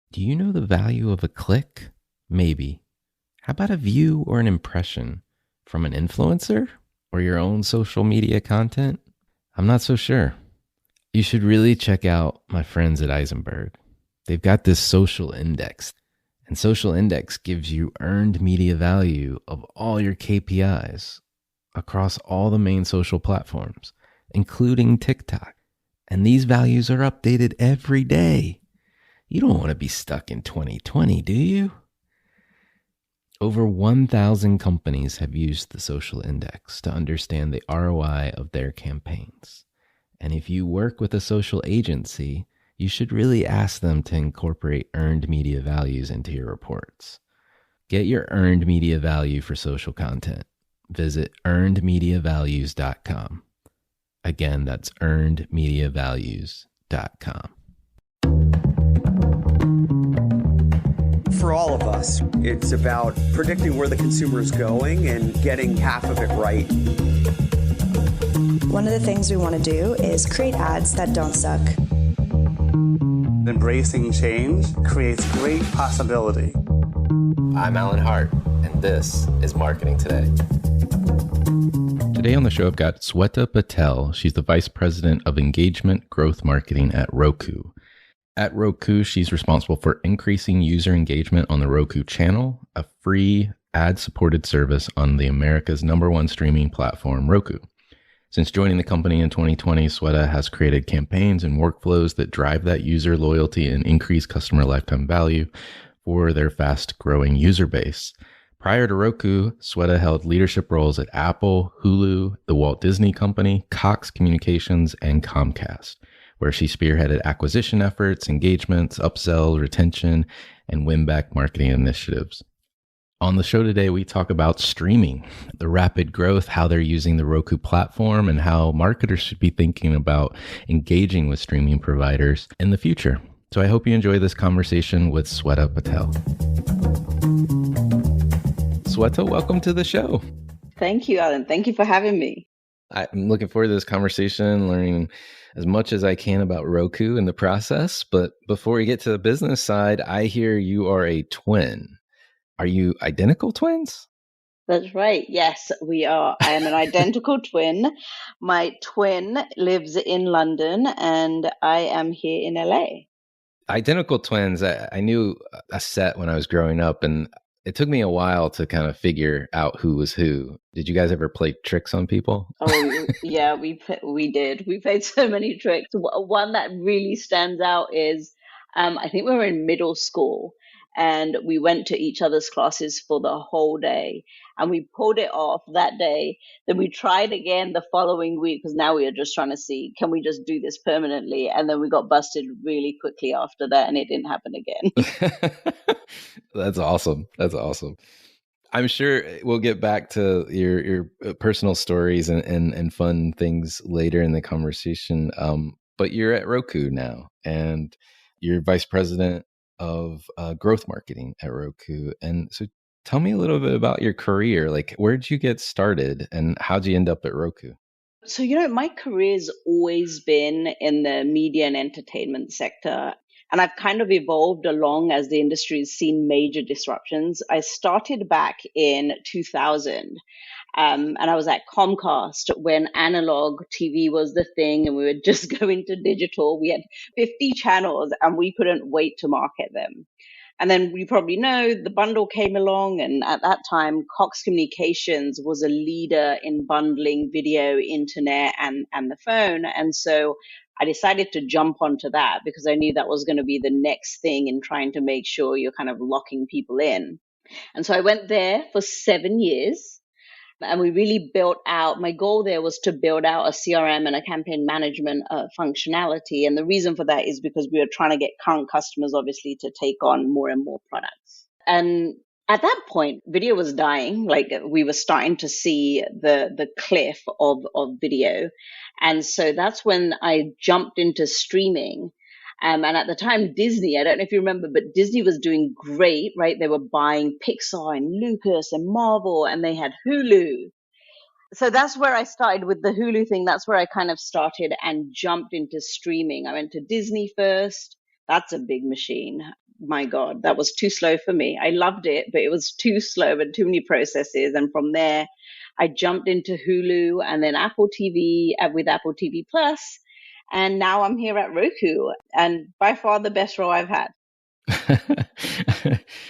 Do you know the value of a click? Maybe. How about a view or an impression from an influencer or your own social media content? I'm not so sure. You should really check out my friends at Eisenberg. They've got this social index, and social index gives you earned media value of all your KPIs across all the main social platforms, including TikTok. And these values are updated every day. You don't want to be stuck in 2020, do you? Over 1,000 companies have used the social index to understand the ROI of their campaigns. And if you work with a social agency, you should really ask them to incorporate earned media values into your reports. Get your earned media value for social content. Visit earnedmediavalues.com. Again, that's earnedmediavalues.com. For all of us, it's about predicting where the consumer is going and getting half of it right. One of the things we want to do is create ads that don't suck. Embracing change creates great possibility. I'm Alan Hart, and this is Marketing Today. Today on the show, I've got Sweta Patel. She's the Vice President of Engagement Growth Marketing at Roku. At Roku, she's responsible for increasing user engagement on the Roku channel, a free ad-supported service on the America's #1 streaming platform, Roku. Since joining the company in 2020, Sweta has created campaigns and workflows that drive that user loyalty and increase customer lifetime value for their fast-growing user base. Prior to Roku, Sweta held leadership roles at Apple, Hulu, the Walt Disney Company, Cox Communications, and Comcast, where she spearheaded acquisition efforts, engagements, upsell, retention, and win-back marketing initiatives. On the show today, we talk about streaming, the rapid growth, how they're using the Roku platform, and how marketers should be thinking about engaging with streaming providers in the future. So I hope you enjoy this conversation with Sweta Patel. Sweta, welcome to the show. Thank you, Alan. Thank you for having me. I'm looking forward to this conversation, learning as much as I can about Roku in the process. But before we get to the business side, I hear you are a twin. Are you identical twins? That's right. Yes, we are. I am an identical twin. My twin lives in London and I am here in LA. Identical twins. I knew a set when I was growing up, and it took me a while to kind of figure out who was who. Did you guys ever play tricks on people? Oh, yeah, we did. We played so many tricks. One that really stands out is I think we were in middle school and we went to each other's classes for the whole day and we pulled it off that day. Then we tried again the following week because now we are just trying to see, can we just do this permanently? And then we got busted really quickly after that and it didn't happen again. That's awesome. That's awesome. I'm sure we'll get back to your personal stories and fun things later in the conversation. But you're at Roku now, and you're vice president of growth marketing at Roku. And so tell me a little bit about your career. Like, where'd you get started and how'd you end up at Roku? So, my career's always been in the media and entertainment sector. And I've kind of evolved along as the industry has seen major disruptions. I started back in 2000, and I was at Comcast when analog TV was the thing and we were just going to digital. We had 50 channels and we couldn't wait to market them. And then you probably know the bundle came along, and at that time, Cox Communications was a leader in bundling video, internet, and the phone. And so I decided to jump onto that because I knew that was going to be the next thing in trying to make sure you're kind of locking people in. And so I went there for 7 years. And we really built out, my goal there was to build out a CRM and a campaign management functionality. And the reason for that is because we were trying to get current customers, obviously, to take on more and more products. And at that point, video was dying. Like we were starting to see the cliff of video. And so that's when I jumped into streaming. And at the time, Disney, I don't know if you remember, but Disney was doing great, right? They were buying Pixar and Lucas and Marvel, and they had Hulu. So that's where I started with the Hulu thing. That's where I kind of started and jumped into streaming. I went to Disney first. That's a big machine. my God, that was too slow for me. I loved it, but it was too slow and too many processes. And from there, I jumped into Hulu and then Apple TV with Apple TV Plus. And now I'm here at Roku, and by far the best role I've had.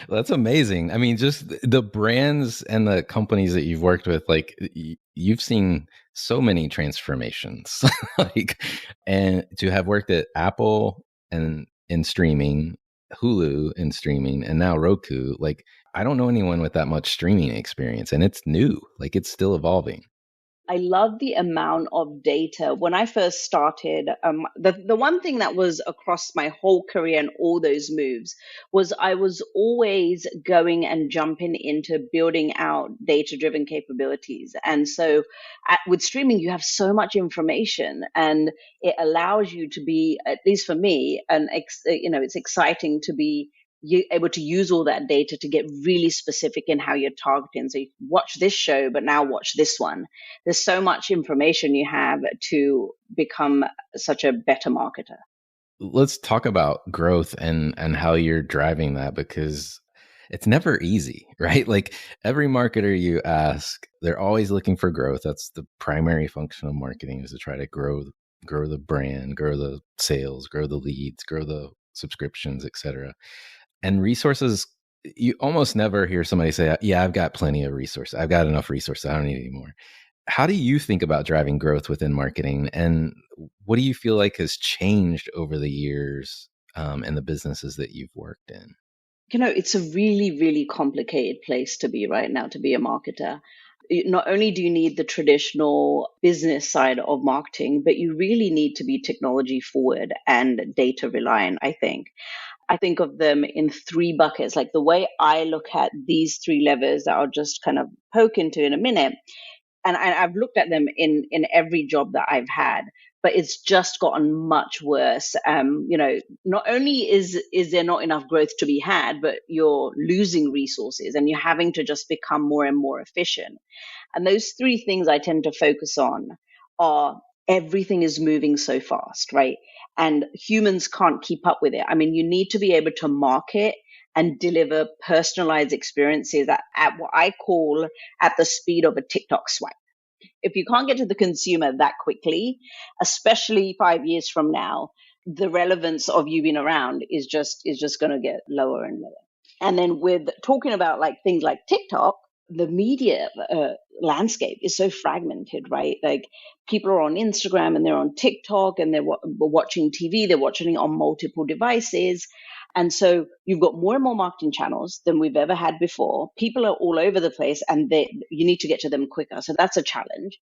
That's amazing. I mean, just the brands and the companies that you've worked with, like you've seen so many transformations, like, and to have worked at Apple and in streaming, Hulu in streaming, and now Roku, like I don't know anyone with that much streaming experience, and it's new, like it's still evolving. I love the amount of data. When I first started, the one thing that was across my whole career and all those moves was I was always going and jumping into building out data-driven capabilities. And so with streaming, you have so much information, and it allows you to be, at least for me, it's exciting to be able to use all that data to get really specific in how you're targeting. So you watch this show, but now watch this one. There's so much information you have to become such a better marketer. Let's talk about growth and how you're driving that, because it's never easy, right? Like every marketer you ask, they're always looking for growth. That's the primary function of marketing, is to try to grow the brand, grow the sales, grow the leads, grow the subscriptions, etc. And resources, you almost never hear somebody say, yeah, I've got plenty of resources. I've got enough resources. I don't need any more. How do you think about driving growth within marketing? And what do you feel like has changed over the years in the businesses that you've worked in? It's a really, really complicated place to be right now, to be a marketer. Not only do you need the traditional business side of marketing, but you really need to be technology forward and data reliant, I think. I think of them in three buckets. Like the way I look at these three levers that I'll just kind of poke into in a minute. And I've looked at them in every job that I've had, but it's just gotten much worse. Not only is there not enough growth to be had, but you're losing resources and you're having to just become more and more efficient. And those three things I tend to focus on are everything is moving so fast, right? And humans can't keep up with it. I mean, you need to be able to market and deliver personalized experiences at what I call at the speed of a TikTok swipe. If you can't get to the consumer that quickly, especially 5 years from now, the relevance of you being around is just going to get lower and lower. And then with talking about like things like TikTok, the media landscape is so fragmented, right? Like people are on Instagram and they're on TikTok and they're watching TV, they're watching it on multiple devices. And so you've got more and more marketing channels than we've ever had before. People are all over the place and you need to get to them quicker. So that's a challenge.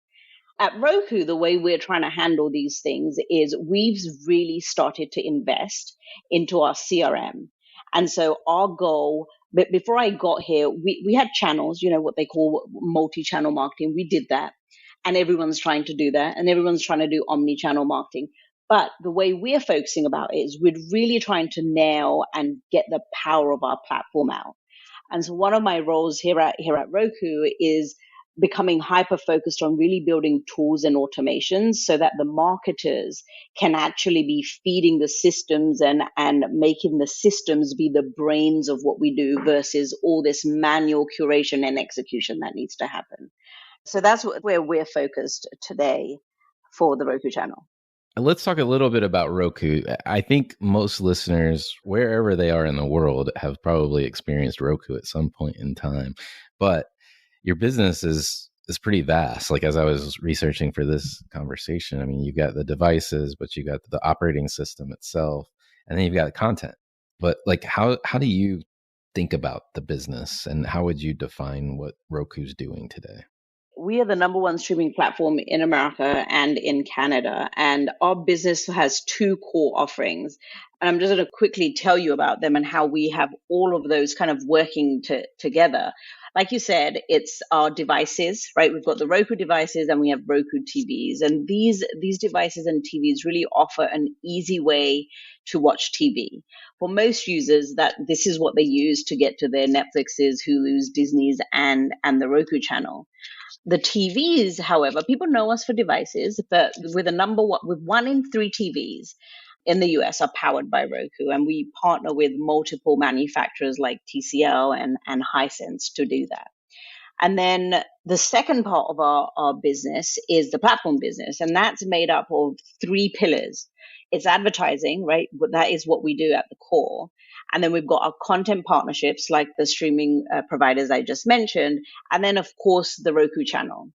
At Roku, the way we're trying to handle these things is we've really started to invest into our CRM. And so our goal, but before I got here, we had channels, what they call multi-channel marketing. We did that. And everyone's trying to do that. And everyone's trying to do omni-channel marketing. But the way we're focusing about it is we're really trying to nail and get the power of our platform out. And so one of my roles here at Roku is becoming hyper focused on really building tools and automations so that the marketers can actually be feeding the systems and making the systems be the brains of what we do versus all this manual curation and execution that needs to happen. So that's where we're focused today for the Roku channel. Let's talk a little bit about Roku. I think most listeners, wherever they are in the world, have probably experienced Roku at some point in time. But your business is pretty vast. Like as I was researching for this conversation, I mean, you've got the devices, but you got the operating system itself, and then you've got the content. But like, how do you think about the business, and how would you define what Roku's doing today? We are the number one streaming platform in America and in Canada, and our business has two core offerings. And I'm just going to quickly tell you about them and how we have all of those kind of working together. Like you said, it's our devices, right? We've got the Roku devices and we have Roku TVs. And these devices and TVs really offer an easy way to watch TV. For most users, that this is what they use to get to their Netflixes, Hulus, Disneys, and the Roku channel. The TVs, however, people know us for devices, but with 1 in 3 TVs, in the US are powered by Roku, and we partner with multiple manufacturers like TCL and Hisense to do that. And then the second part of our business is the platform business, and that's made up of three pillars. It's advertising, right? That is what we do at the core. And then we've got our content partnerships like the streaming providers I just mentioned. And then, of course, the Roku channel.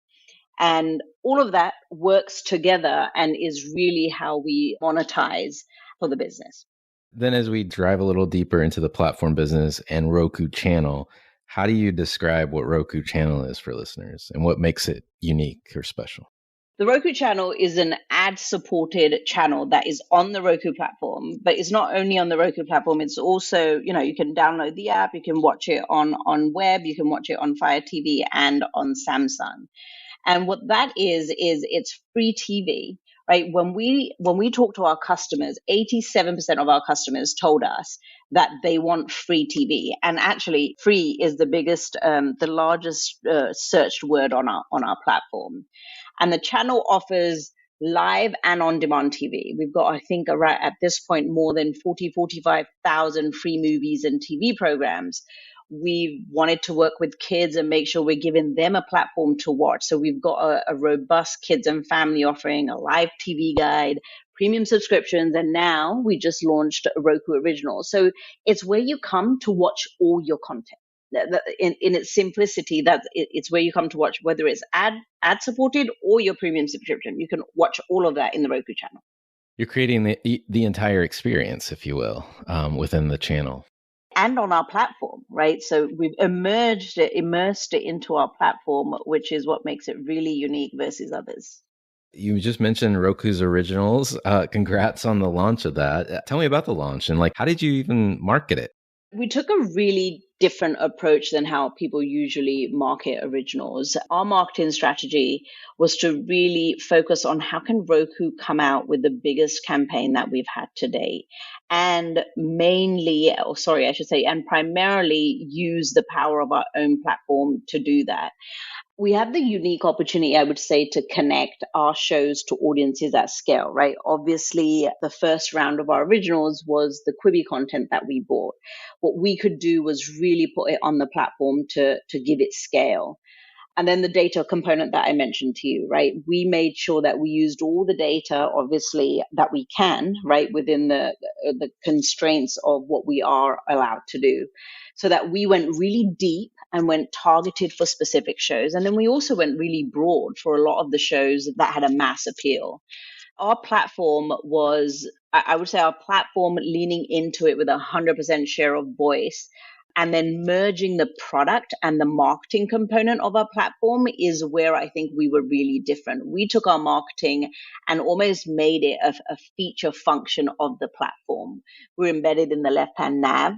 And all of that works together and is really how we monetize for the business. Then as we drive a little deeper into the platform business and Roku channel, how do you describe what Roku channel is for listeners and what makes it unique or special? The Roku channel is an ad-supported channel that is on the Roku platform, but it's not only on the Roku platform, it's also, you can download the app, you can watch it on web, you can watch it on Fire TV and on Samsung. And what that is it's free TV, right? When we talk to our customers, 87% of our customers told us that they want free TV. And actually, free is the largest searched word on our platform. And the channel offers live and on-demand TV. We've got, I think, around at this point, more than 45,000 free movies and TV programs. We wanted to work with kids and make sure we're giving them a platform to watch. So we've got a robust kids and family offering, a live TV guide, premium subscriptions, and now we just launched Roku Original. So it's where you come to watch all your content. In its simplicity, it's where you come to watch, whether it's ad supported or your premium subscription. You can watch all of that in the Roku channel. You're creating the entire experience, if you will, within the channel. And on our platform, right? So we've immersed it into our platform, which is what makes it really unique versus others. You just mentioned Roku's Originals. Congrats on the launch of that. Tell me about the launch and how did you even market it? We took a really different approach than how people usually market originals. Our marketing strategy was to really focus on how can Roku come out with the biggest campaign that we've had to date, and primarily use the power of our own platform to do that. We have the unique opportunity, I would say, to connect our shows to audiences at scale, right? Obviously, the first round of our originals was the Quibi content that we bought. What we could do was really put it on the platform to give it scale. And then the data component that I mentioned to you, right? We made sure that we used all the data, obviously, that we can, right, within the constraints of what we are allowed to do, so that we went really deep and went targeted for specific shows. And then we also went really broad for a lot of the shows that had a mass appeal. Our platform was, I would say, our platform leaning into it with 100% share of voice, and then merging the product and the marketing component of our platform is where I think we were really different. We took our marketing and almost made it a feature function of the platform. We're embedded in the left-hand nav,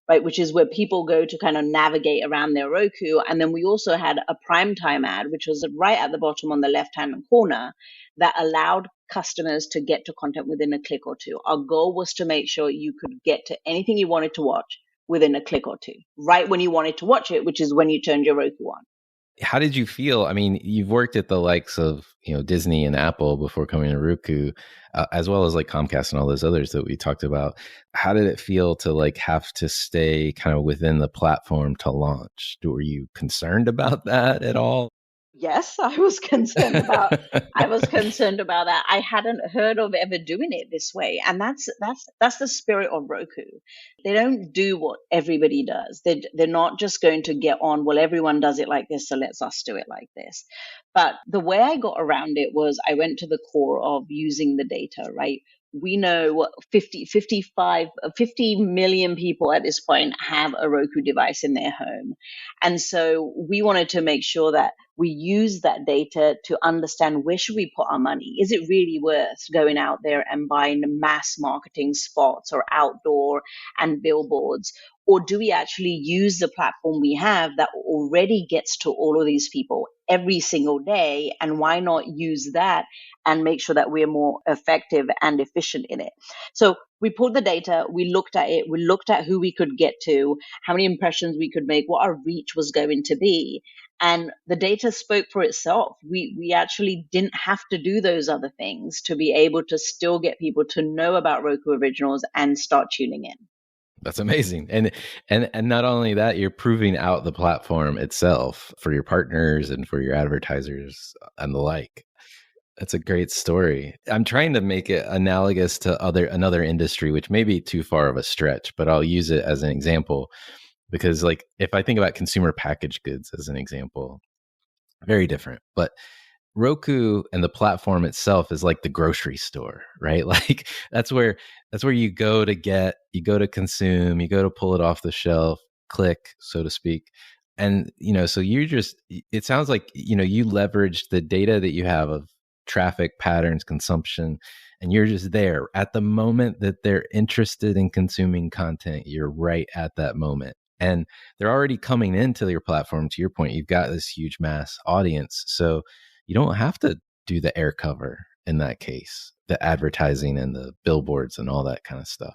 right, which is where people go to kind of navigate around their Roku. And then we also had a primetime ad, which was right at the bottom on the left-hand corner, that allowed customers to get to content within a click or two. Our goal was to make sure you could get to anything you wanted to watch within a click or two, right when you wanted to watch it, which is when you turned your Roku on. How did you feel? I mean, you've worked at the likes of Disney and Apple before coming to Roku, as well as Comcast and all those others that we talked about. How did it feel to have to stay kind of within the platform to launch? Were you concerned about that at all? Yes, I was concerned about that. I hadn't heard of ever doing it this way. And that's the spirit of Roku. They don't do what everybody does. They're not just going to get on, well, everyone does it like this, so let's us do it like this. But the way I got around it was I went to the core of using the data, right? We know 50 million people at this point have a Roku device in their home. And so we wanted to make sure that we use that data to understand, where should we put our money? Is it really worth going out there and buying mass marketing spots or outdoor and billboards? Or do we actually use the platform we have that already gets to all of these people every single day. And why not use that and make sure that we're more effective and efficient in it? So we pulled the data, we looked at it, we looked at who we could get to, how many impressions we could make, what our reach was going to be. And the data spoke for itself. We actually didn't have to do those other things to be able to still get people to know about Roku Originals and start tuning in. That's amazing. And not only that, you're proving out the platform itself for your partners and for your advertisers and the like. That's a great story. I'm trying to make it analogous to another industry, which may be too far of a stretch, but I'll use it as an example because, like, if I think about consumer packaged goods as an example, very different. But Roku and the platform itself is like the grocery store, right? Like that's where you go to consume, you go to pull it off the shelf, click, so to speak. And, so it sounds like, you leverage the data that you have of traffic patterns, consumption, and you're just there at the moment that they're interested in consuming content. You're right at that moment. And they're already coming into your platform. To your point, you've got this huge mass audience. So you don't have to do the air cover in that case, the advertising and the billboards and all that kind of stuff.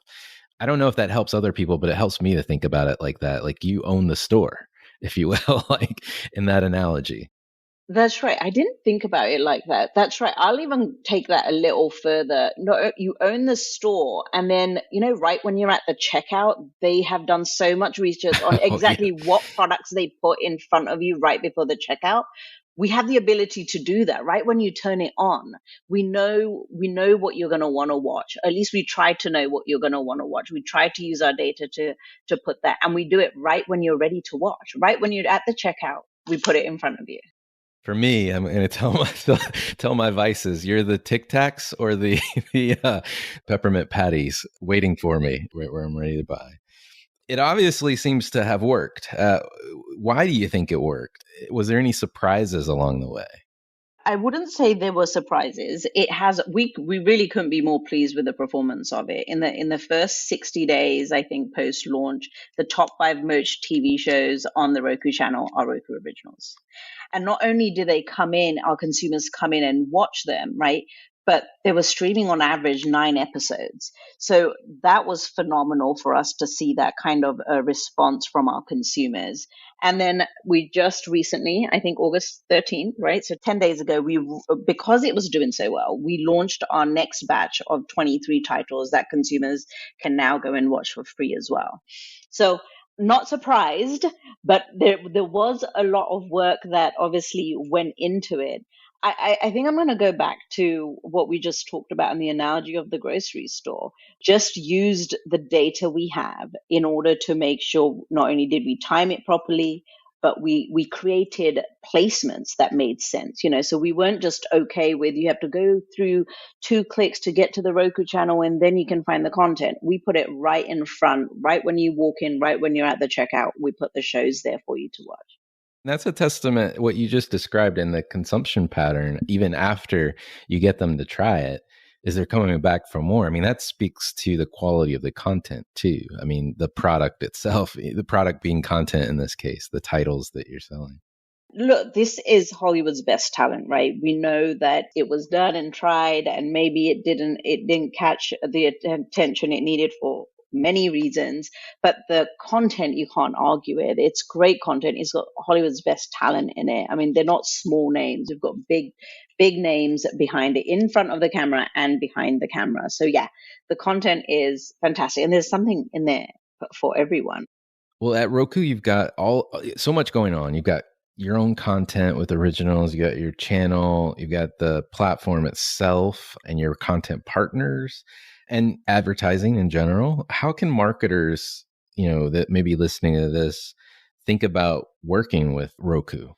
I don't know if that helps other people, but it helps me to think about it like that. Like you own the store, if you will, like in that analogy. That's right. I didn't think about it like that. That's right. I'll even take that a little further. No, you own the store, and then, right when you're at the checkout, they have done so much research on exactly what products they put in front of you right before the checkout. We have the ability to do that right when you turn it on. We know what you're going to want to watch. At least we try to know what you're going to want to watch. We try to use our data to put that, and we do it right when you're ready to watch. Right when you're at the checkout, we put it in front of you. For me, I'm going to tell my vices. You're the Tic Tacs or the peppermint patties waiting for me where I'm ready to buy. It obviously seems to have worked. Why do you think it worked? Was there any surprises along the way? I wouldn't say there were surprises. We really couldn't be more pleased with the performance of it. In the first 60 days, I think post launch, the top 5 most TV shows on the Roku channel are Roku Originals. And not only do our consumers come in and watch them, right? But they were streaming on average 9 episodes. So that was phenomenal for us to see that kind of a response from our consumers. And then we just recently, I think August 13th, right? So 10 days ago, because it was doing so well, we launched our next batch of 23 titles that consumers can now go and watch for free as well. So not surprised, but there was a lot of work that obviously went into it. I think I'm going to go back to what we just talked about in the analogy of the grocery store. Just used the data we have in order to make sure not only did we time it properly, but we created placements that made sense. So we weren't just okay with you have to go through 2 clicks to get to the Roku channel and then you can find the content. We put it right in front, right when you walk in, right when you're at the checkout. We put the shows there for you to watch. That's a testament, what you just described in the consumption pattern, even after you get them to try it, is they're coming back for more. I mean, that speaks to the quality of the content too. I mean, the product itself, the product being content in this case, the titles that you're selling. Look, this is Hollywood's best talent, right? We know that it was done and tried, and maybe it didn't catch the attention it needed for many reasons, but the content you can't argue it. It's great content. It's got Hollywood's best talent in it. I mean, they're not small names. We've got big names behind it, in front of the camera and behind the camera. So yeah, the content is fantastic, and there's something in there for everyone. Well, at Roku, you've got so much going on. You've got your own content with originals, you got your channel, you've got the platform itself and your content partners and advertising in general. How can marketers, that may be listening to this, think about working with Roku?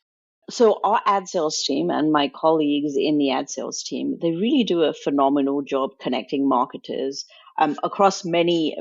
So our ad sales team and my colleagues in the ad sales team, they really do a phenomenal job connecting marketers across many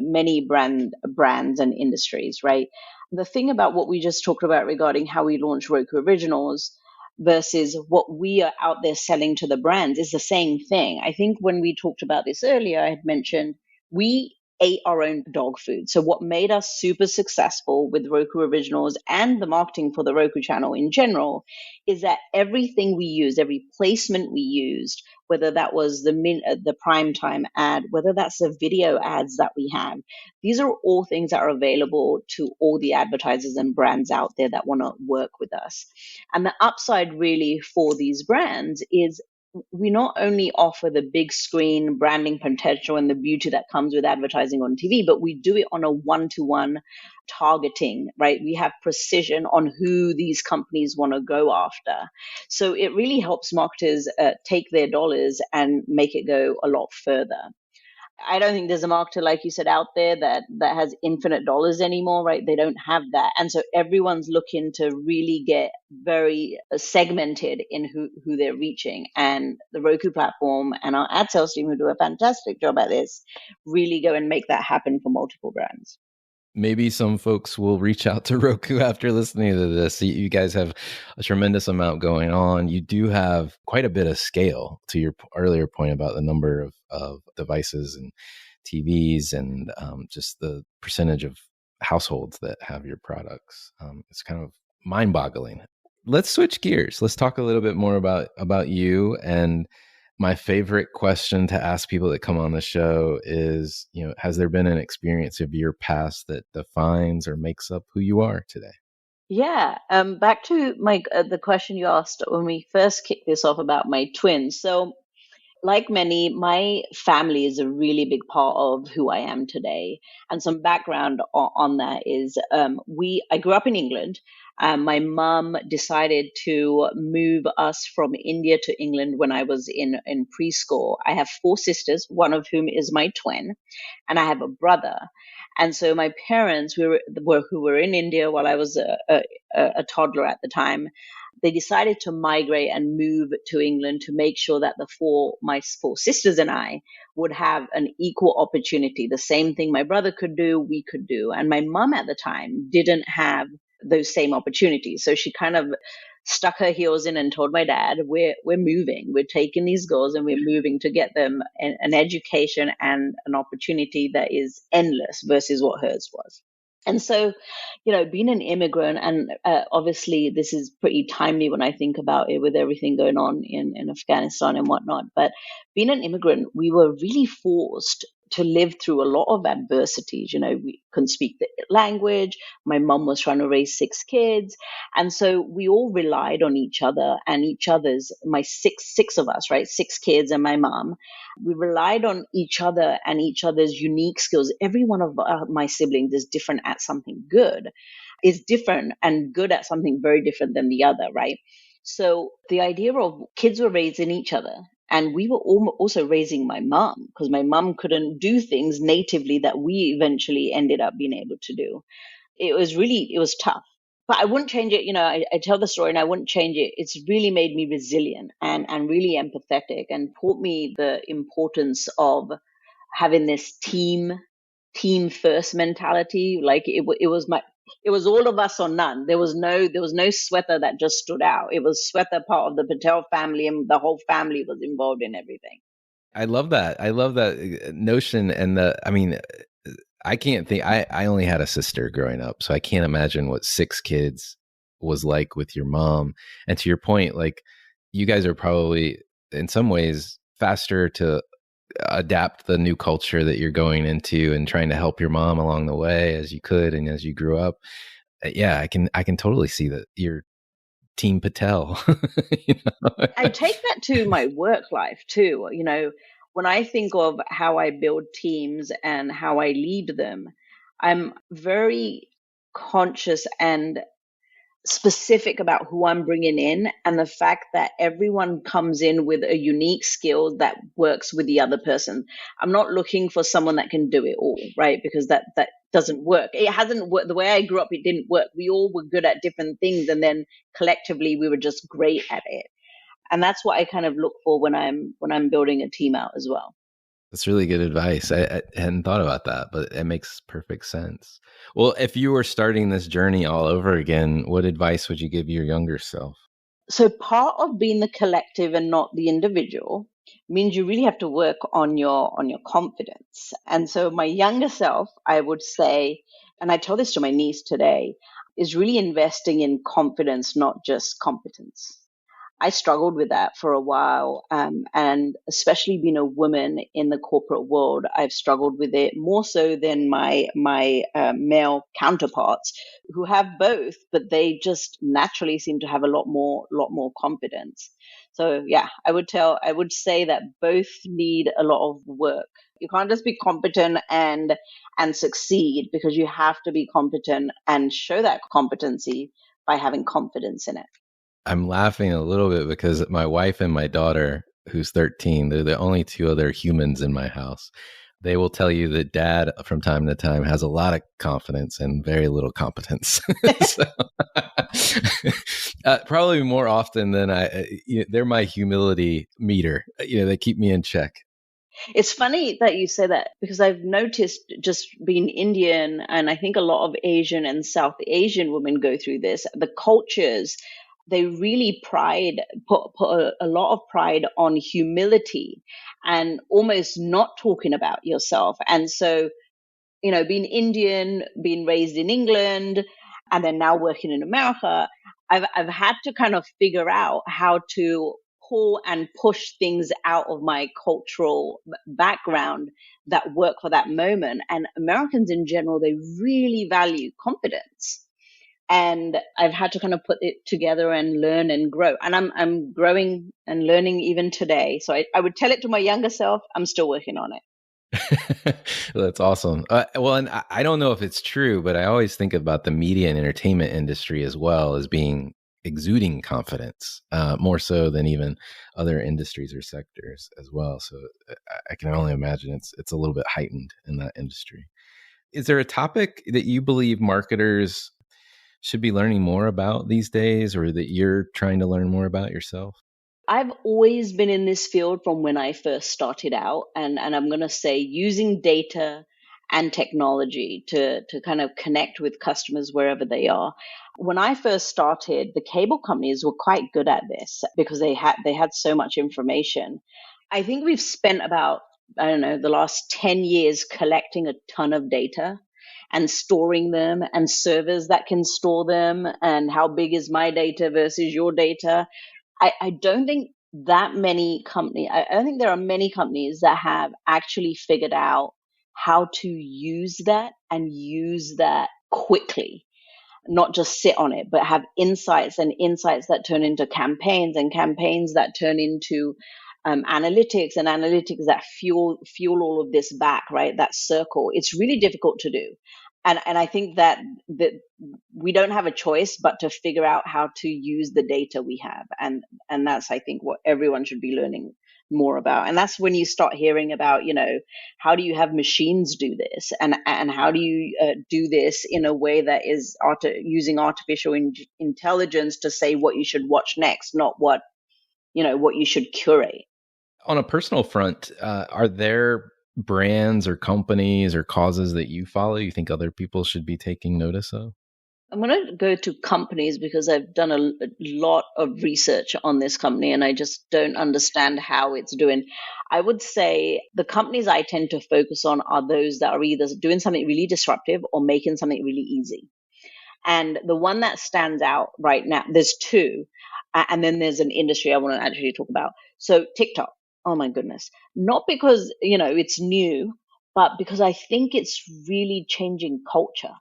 brands and industries, right? The thing about what we just talked about regarding how we launch Roku Originals versus what we are out there selling to the brands is the same thing. I think when we talked about this earlier, I had mentioned we ate our own dog food. So what made us super successful with Roku Originals and the marketing for the Roku channel in general is that everything we used, every placement we used, whether that was the primetime ad, whether that's the video ads that we have, these are all things that are available to all the advertisers and brands out there that want to work with us. And the upside really for these brands is we not only offer the big screen branding potential and the beauty that comes with advertising on TV, but we do it on a one-to-one targeting, right? We have precision on who these companies want to go after. So it really helps marketers take their dollars and make it go a lot further. I don't think there's a marketer, like you said, out there that has infinite dollars anymore, right? They don't have that. And so everyone's looking to really get very segmented in who they're reaching. And the Roku platform and our ad sales team, who do a fantastic job at this, really go and make that happen for multiple brands. Maybe some folks will reach out to Roku after listening to this. You guys have a tremendous amount going on. You do have quite a bit of scale, to your earlier point about the number of devices and TVs and just the percentage of households that have your products. It's kind of mind-boggling. Let's switch gears. Let's talk a little bit more about you. And my favorite question to ask people that come on the show is, has there been an experience of your past that defines or makes up who you are today? Yeah. Back to the question you asked when we first kicked this off about my twins. So like many, my family is a really big part of who I am today. And some background on that is I grew up in England. My mom decided to move us from India to England when I was in preschool. I have 4 sisters, one of whom is my twin, and I have a brother. And so my parents who were in India while I was a toddler at the time, they decided to migrate and move to England to make sure that my 4 sisters and I would have an equal opportunity. The same thing my brother could do, we could do. And my mom at the time didn't have those same opportunities. So she kind of stuck her heels in and told my dad, we're moving, we're taking these girls and we're moving to get them an education and an opportunity that is endless versus what hers was. And so, being an immigrant, and obviously this is pretty timely when I think about it with everything going on in Afghanistan and whatnot, but being an immigrant, we were really forced to live through a lot of adversities. We couldn't speak the language. My mom was trying to raise 6 kids. And so we all relied on each other and each other's, my six of us, right? 6 kids and my mom. We relied on each other and each other's unique skills. Every one of my siblings is different at something good, is different and good at something very different than the other, right? So the idea of kids were raising each other. And we were also raising my mom, because my mom couldn't do things natively that we eventually ended up being able to do. It was tough. But I wouldn't change it. I tell the story and I wouldn't change it. It's really made me resilient and really empathetic and taught me the importance of having this team first mentality. Like it was all of us or none. There was no Sweta that just stood out. It was Sweta part of the Patel family, and the whole family was involved in everything. I love that. I love that notion. And I can't think, I only had a sister growing up, so I can't imagine what 6 kids was like with your mom. And to your point, like, you guys are probably in some ways faster to adapt the new culture that you're going into and trying to help your mom along the way as you could and as you grew up. Yeah, I can totally see that you're Team Patel. I take that to my work life too. When I think of how I build teams and how I lead them, I'm very conscious and specific about who I'm bringing in, and the fact that everyone comes in with a unique skill that works with the other person. I'm not looking for someone that can do it all, right? Because that doesn't work. It hasn't worked. The way I grew up, it didn't work. We all were good at different things, and then collectively we were just great at it. And that's what I kind of look for when I'm building a team out as well. That's really good advice. I hadn't thought about that, but it makes perfect sense. Well, if you were starting this journey all over again, what advice would you give your younger self? So part of being the collective and not the individual means you really have to work on your confidence. And so my younger self, I would say, and I tell this to my niece today, is really investing in confidence, not just competence. I struggled with that for a while. And especially being a woman in the corporate world, I've struggled with it more so than my male counterparts who have both, but they just naturally seem to have a lot more confidence. So yeah, I would say that both need a lot of work. You can't just be competent and succeed, because you have to be competent and show that competency by having confidence in it. I'm laughing a little bit because my wife and my daughter, who's 13, they're the only two other humans in my house. They will tell you that dad from time to time has a lot of confidence and very little competence. So, probably more often than they're my humility meter. They keep me in check. It's funny that you say that, because I've noticed, just being Indian, and I think a lot of Asian and South Asian women go through this, the cultures, they really put a lot of pride on humility and almost not talking about yourself. And so, being Indian, being raised in England, and then now working in America, I've had to kind of figure out how to pull and push things out of my cultural background that work for that moment. And Americans in general, they really value confidence. And I've had to kind of put it together and learn and grow. And I'm growing and learning even today. So I would tell it to my younger self, I'm still working on it. That's awesome. Well, and I don't know if it's true, but I always think about the media and entertainment industry as well as being exuding confidence, more so than even other industries or sectors as well. So I can only imagine it's a little bit heightened in that industry. Is there a topic that you believe marketers should be learning more about these days, or that you're trying to learn more about yourself? I've always been in this field from when I first started out, and I'm going to say using data and technology to kind of connect with customers wherever they are. When I first started, the cable companies were quite good at this because they had so much information. I think we've spent about, I don't know, the last 10 years collecting a ton of data and storing them, and servers that can store them, and how big is my data versus your data. I don't think I don't think there are many companies that have actually figured out how to use that and use that quickly, not just sit on it, but have insights, and insights that turn into campaigns, and campaigns that turn into analytics, and analytics that fuel all of this back, right? That circle. It's really difficult to do. And I think that we don't have a choice but to figure out how to use the data we have. And that's, I think, what everyone should be learning more about. And that's when you start hearing about, how do you have machines do this, and how do you do this in a way that is using artificial intelligence to say what you should watch next, not what you should curate. On a personal front, are there brands or companies or causes that you follow you think other people should be taking notice of? I'm going to go to companies because I've done a lot of research on this company and I just don't understand how it's doing. I would say the companies I tend to focus on are those that are either doing something really disruptive or making something really easy. And the one that stands out right now, there's two, and then there's an industry I want to actually talk about. So TikTok, oh my goodness. Not because, it's new, but because I think it's really changing culture.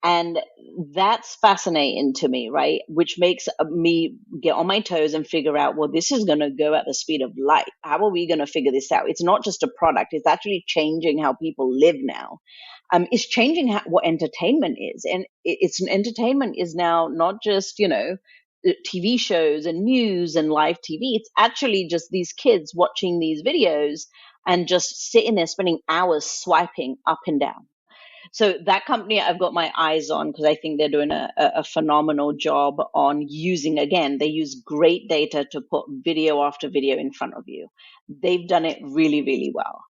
And that's fascinating to me, right? Which makes me get on my toes and figure out, well, this is going to go at the speed of light. How are we going to figure this out? It's not just a product. It's actually changing how people live now. It's changing what entertainment is. And entertainment is now not just, TV shows and news and live TV. It's actually just these kids watching these videos and just sitting there spending hours swiping up and down. So that company I've got my eyes on because I think they're doing a phenomenal job on using, again, they use great data to put video after video in front of you. They've done it really, really well.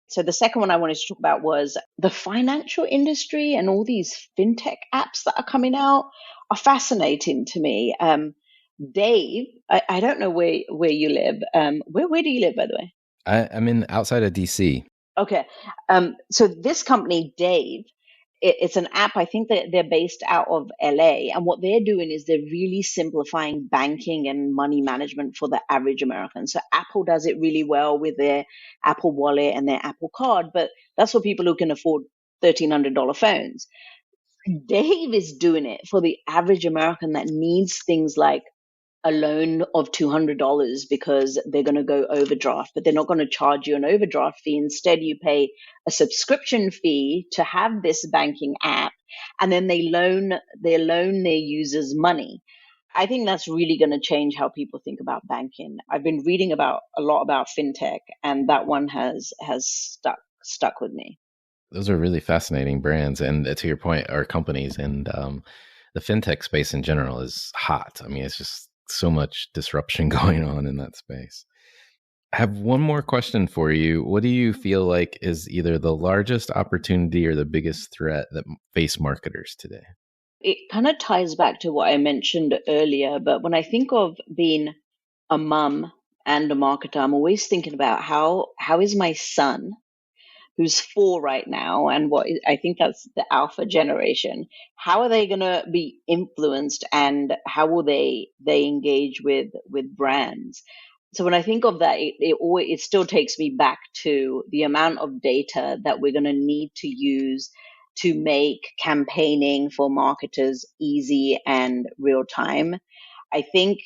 So the second one I wanted to talk about was the financial industry, and all these fintech apps that are coming out are fascinating to me. Dave, I don't know where you live. Where do you live, by the way? I'm in outside of DC. Okay. So this company, Dave, it's an app. I think that they're based out of LA. And what they're doing is they're really simplifying banking and money management for the average American. So Apple does it really well with their Apple Wallet and their Apple Card, but that's for people who can afford $1,300 phones. Dave is doing it for the average American that needs things like a loan of $200 because they're going to go overdraft, but they're not going to charge you an overdraft fee. Instead, you pay a subscription fee to have this banking app, and then they loan their users money. I think that's really going to change how people think about banking. I've been reading a lot about fintech, and that one has stuck with me. Those are really fascinating brands, and to your point, are companies, and the fintech space in general is hot. I mean, it's just so much disruption going on in that space. I have one more question for you. What do you feel like is either the largest opportunity or the biggest threat that face marketers today? It kind of ties back to what I mentioned earlier, but when I think of being a mum and a marketer, I'm always thinking about how is my son, who's 4 right now, and I think that's the alpha generation. How are they going to be influenced, and how will they engage with brands? So when I think of that, it still takes me back to the amount of data that we're going to need to use to make campaigning for marketers easy and real time. I think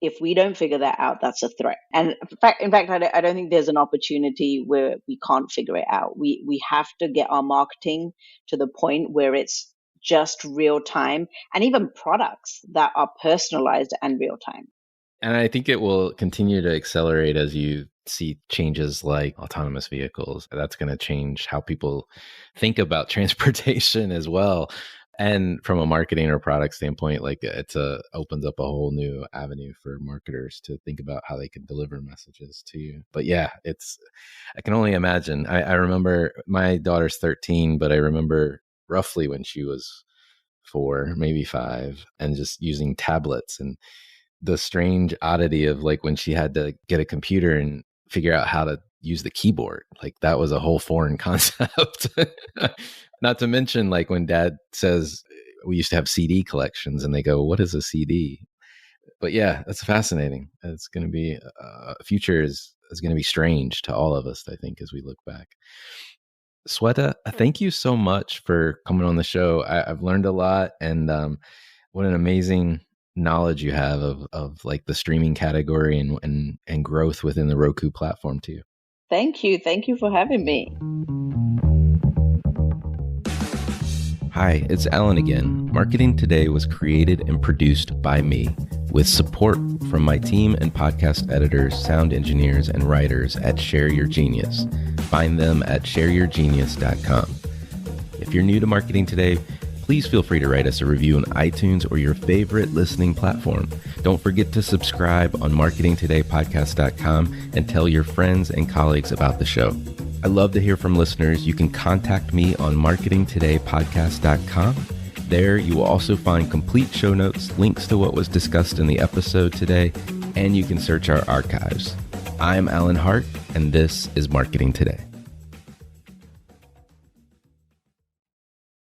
if we don't figure that out, that's a threat. And in fact, I don't think there's an opportunity where we can't figure it out. We have to get our marketing to the point where it's just real time, and even products that are personalized and real time. And I think it will continue to accelerate as you see changes like autonomous vehicles. That's going to change how people think about transportation as well. And from a marketing or product standpoint, like it opens up a whole new avenue for marketers to think about how they can deliver messages to you. But yeah, I can only imagine. I remember my daughter's 13, but I remember roughly when she was 4, maybe 5, and just using tablets and the strange oddity of like when she had to get a computer and figure out how to use the keyboard. Like that was a whole foreign concept. Not to mention like when dad says we used to have CD collections and they go, what is a CD? But yeah, that's fascinating. It's going to be future is going to be strange to all of us, I think, as we look back. Sweta, thank you so much for coming on the show. I've learned a lot, and what an amazing knowledge you have of like the streaming category and growth within the Roku platform too. Thank you for having me. Hi, it's Alan again. Marketing Today was created and produced by me with support from my team and podcast editors, sound engineers, and writers at Share Your Genius. Find them at shareyourgenius.com. If you're new to Marketing Today, please feel free to write us a review on iTunes or your favorite listening platform. Don't forget to subscribe on marketingtodaypodcast.com and tell your friends and colleagues about the show. I love to hear from listeners. You can contact me on marketingtodaypodcast.com. There you will also find complete show notes, links to what was discussed in the episode today, and you can search our archives. I'm Alan Hart, and this is Marketing Today.